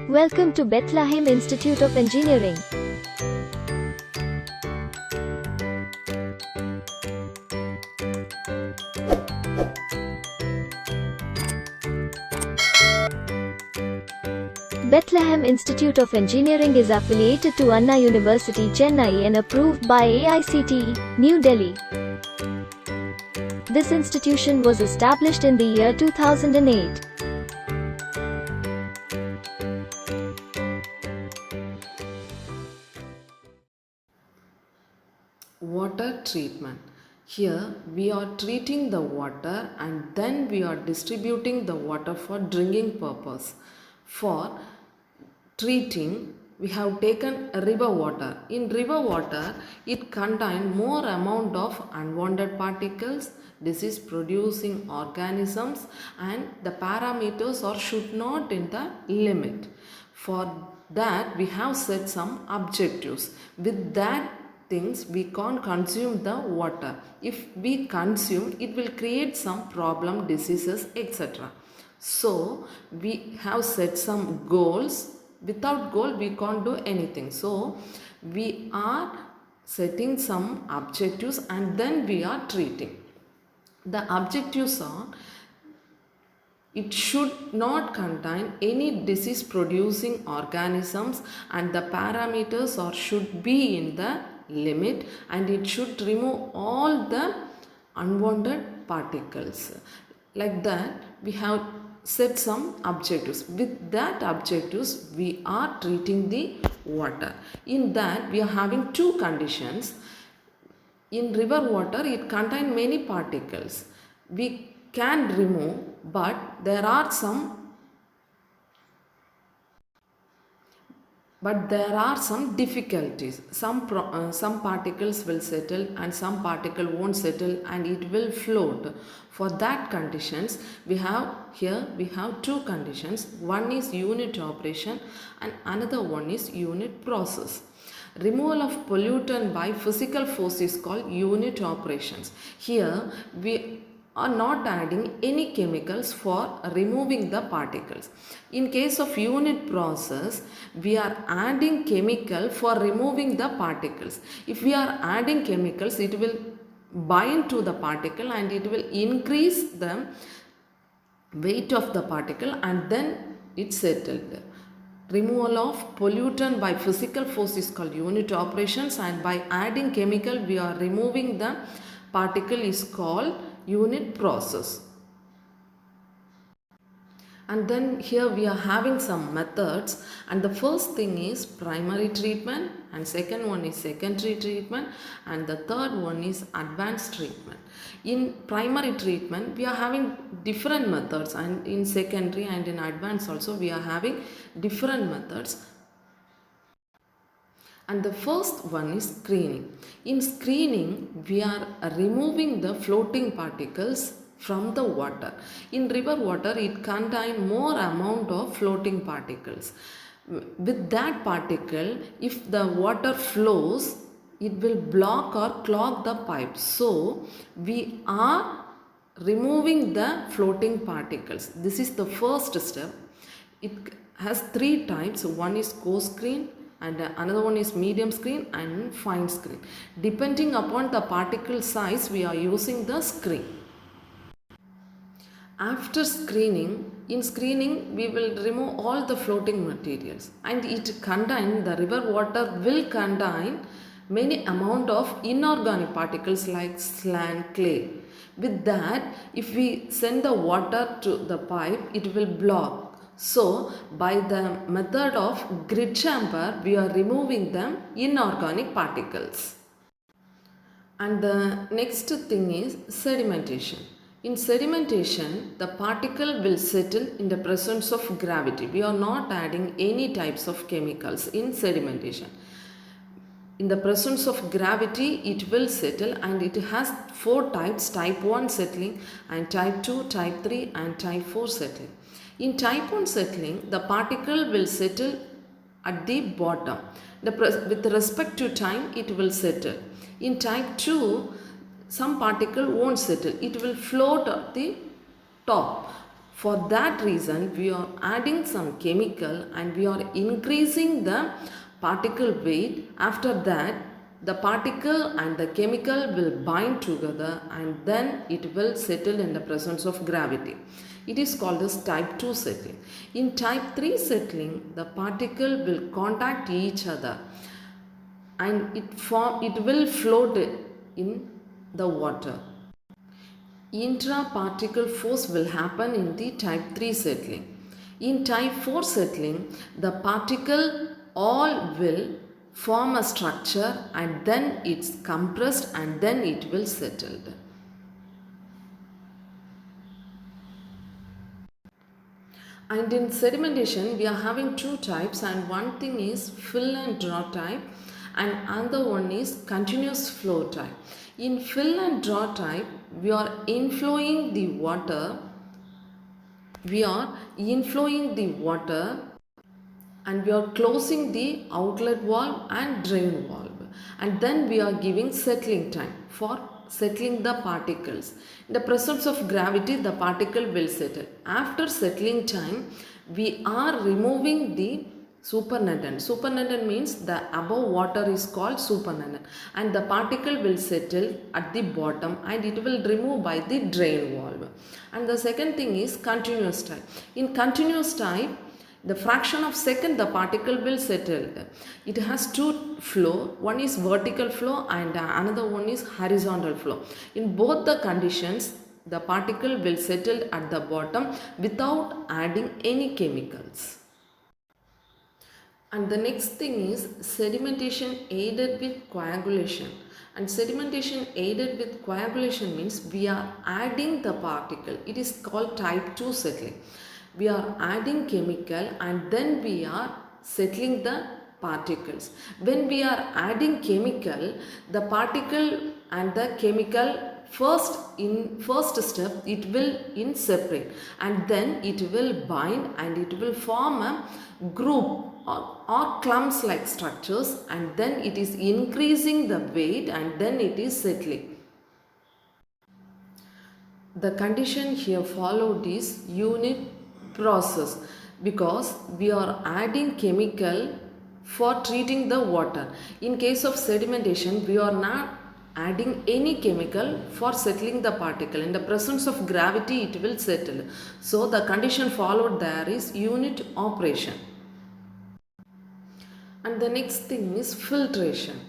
Welcome to Bethlehem Institute of Engineering. Bethlehem Institute of Engineering is affiliated to Anna University, Chennai and approved by AICTE, New Delhi. This institution was established in the year 2008. Water treatment. Here we are treating the water and then we are distributing the water for drinking purpose. For treating, we have taken river water. In river water, it contains more amount of unwanted particles, disease producing organisms, and the parameters are should not in the limit. For that we have set some objectives. With that things we can't consume the water. If we consume, it will create some problem, diseases, etc. So we have set some goals. Without goal we can't do anything. So we are setting some objectives and then we are treating. The objectives are, it should not contain any disease producing organisms and the parameters or should be in the limit, and it should remove all the unwanted particles. Like that we have set some objectives. With that objectives we are treating the water. In that we are having two conditions. In river water it contains many particles. We can remove, but there are some difficulties. Some particles will settle and some particle won't settle and it will float. For that conditions we have two conditions. One is unit operation and another one is unit process. Removal of pollutant by physical force is called unit operations. Here we are not adding any chemicals for removing the particles. In case of unit process, we are adding chemical for removing the particles. If we are adding chemicals, it will bind to the particle and it will increase the weight of the particle and then it settled. Removal of pollutant by physical force is called unit operations, and by adding chemical we are removing the particle is called unit process. And then here we are having some methods, and the first thing is primary treatment, and second one is secondary treatment, and the third one is advanced treatment. In primary treatment we are having different methods, and in secondary and in advanced also we are having different methods. And the first one is screening. In screening, we are removing the floating particles from the water. In river water, it contains more amount of floating particles. With that particle, if the water flows, it will block or clog the pipe. So, we are removing the floating particles. This is the first step. It has three types. One is coarse screen, and another one is medium screen and fine screen. Depending upon the particle size, we are using the screen. After screening, in screening we will remove all the floating materials, and the river water will contain many amount of inorganic particles like sand, clay. With that, if we send the water to the pipe, it will block. So, by the method of grit chamber, we are removing the inorganic particles. And the next thing is sedimentation. In sedimentation, the particle will settle in the presence of gravity. We are not adding any types of chemicals in sedimentation. In the presence of gravity, it will settle, and it has four types: type 1 settling, and type 2, type 3 and type 4 settling. In type 1 settling, the particle will settle at the bottom. With respect to time, it will settle. In type 2, some particle won't settle. It will float at the top. For that reason, we are adding some chemical and we are increasing the particle weight. After that, the particle and the chemical will bind together and then it will settle in the presence of gravity. It is called as type 2 settling. In type 3 settling, the particle will contact each other and it will float in the water. Intra-particle force will happen in the type 3 settling. In type 4 settling, the particle all will form a structure and then it's compressed and then it will settle. And in sedimentation, we are having two types, and one thing is fill and draw type and another one is continuous flow type. In fill and draw type, we are inflowing the water and we are closing the outlet valve and drain valve, and then we are giving settling time for settling the particles. In the presence of gravity, the particle will settle. After settling time, we are removing the supernatant. Supernatant means the above water is called supernatant, and the particle will settle at the bottom and it will remove by the drain valve. And the second thing is continuous type. In continuous type, the fraction of second the particle will settle. It has two flow, one is vertical flow and another one is horizontal flow. In both the conditions, the particle will settle at the bottom without adding any chemicals. And the next thing is sedimentation aided with coagulation. And sedimentation aided with coagulation means we are adding the particle. It is called type 2 settling. We are adding chemical and then we are settling the particles. When we are adding chemical, the particle and the chemical first step it will in separate and then it will bind and it will form a group or clumps like structures, and then it is increasing the weight and then it is settling. The condition here followed is unit process because we are adding chemical for treating the water. In case of sedimentation, we are not adding any chemical for settling the particle. In the presence of gravity, it will settle. So the condition followed there is unit operation. And the next thing is filtration.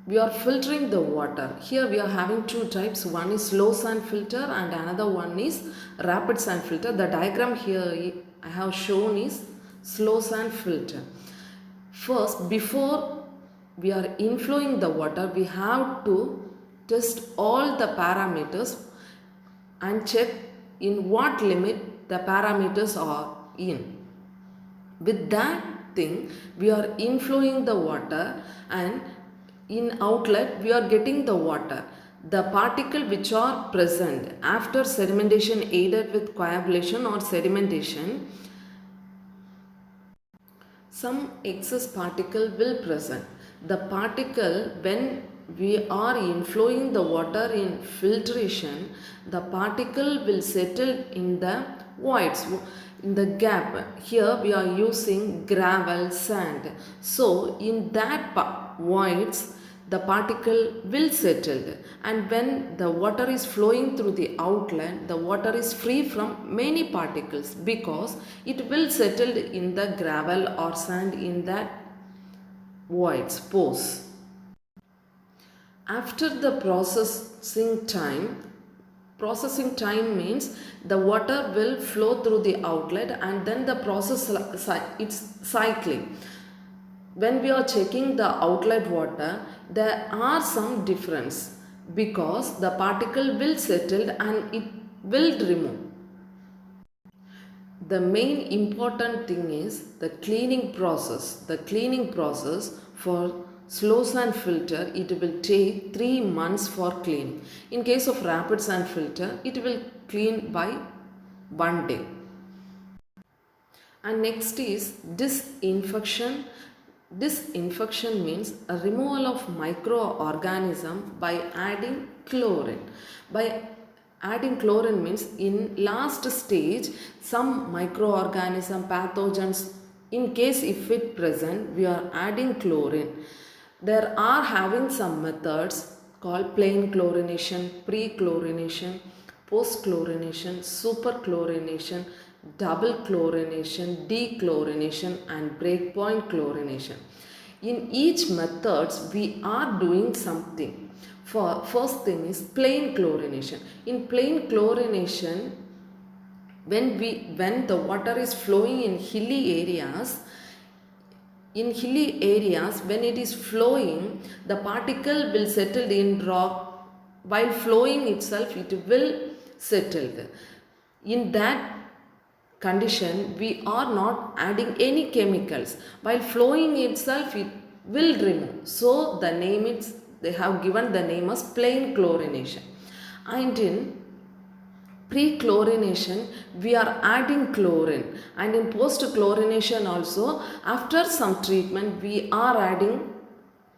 We are filtering the water. Here we are having two types. One is slow sand filter and another one is rapid sand filter. The diagram here I have shown is slow sand filter. First, before we are inflowing the water, we have to test all the parameters and check in what limit the parameters are in. With that thing, we are inflowing the water and in outlet we are getting the water. The particle which are present after sedimentation aided with coagulation or sedimentation, some excess particle will present. The particle, when we are inflowing the water in filtration, the particle will settle in the voids, in the gap. Here we are using gravel, sand. So in that voids, the particle will settle, and when the water is flowing through the outlet, the water is free from many particles because it will settle in the gravel or sand in that voids, pores. After the processing time means the water will flow through the outlet and then the process it's cycling. When we are checking the outlet water, there are some difference because the particle will settle and it will remove. The main important thing is the cleaning process. The cleaning process for slow sand filter, it will take 3 months for cleaning. In case of rapid sand filter, it will clean by 1 day. And next is disinfection. Disinfection means a removal of microorganism by adding chlorine. By Adding chlorine means in last stage some microorganism pathogens, in case if it present, we are adding chlorine. There are having some methods called plain chlorination, pre-chlorination, post-chlorination, super-chlorination, double chlorination, dechlorination and breakpoint chlorination. In each methods we are doing something. For first thing is plain chlorination. In plain chlorination, when the water is flowing in hilly areas, when it is flowing, the particle will settle in rock. While flowing itself, it will settle. In that condition, we are not adding any chemicals. While flowing itself, it will remove. So the name is, they have given the name as plain chlorination. And in pre-chlorination we are adding chlorine, and in post-chlorination also after some treatment we are adding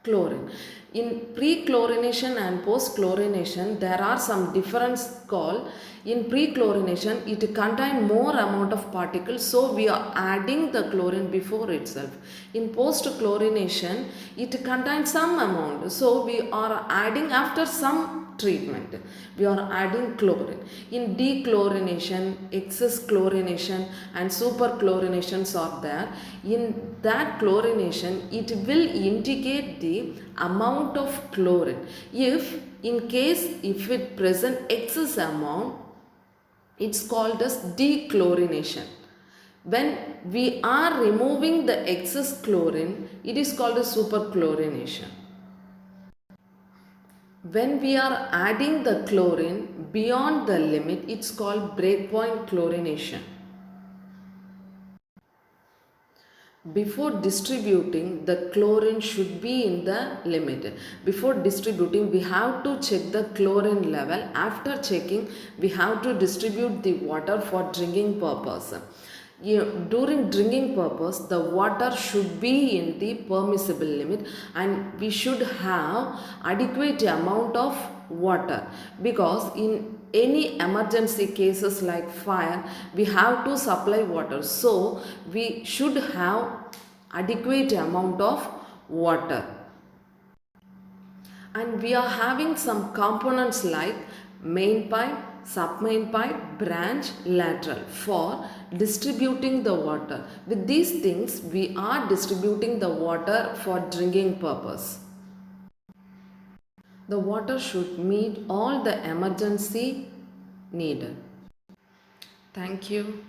chlorine. In pre-chlorination and post-chlorination there are some difference called. In pre-chlorination it contain more amount of particles, so we are adding the chlorine before itself. In post-chlorination it contains some amount, so we are adding after some treatment. We are adding chlorine. In dechlorination, excess chlorination and super chlorinations are there. In that chlorination, it will indicate the amount of chlorine. In case if it present excess amount, it's called as dechlorination. When we are removing the excess chlorine, it is called as superchlorination. When we are adding the chlorine beyond the limit, it's called breakpoint chlorination. Before distributing, the chlorine should be in the limit. Before distributing, we have to check the chlorine level. After checking, we have to distribute the water for drinking purpose. During drinking purpose, the water should be in the permissible limit, and we should have adequate amount of water, because in any emergency cases like fire, we have to supply water, so we should have adequate amount of water. And we are having some components like main pipe, submain pipe, branch, lateral for distributing the water. With these things, we are distributing the water for drinking purpose. The water should meet all the emergency needed. Thank you.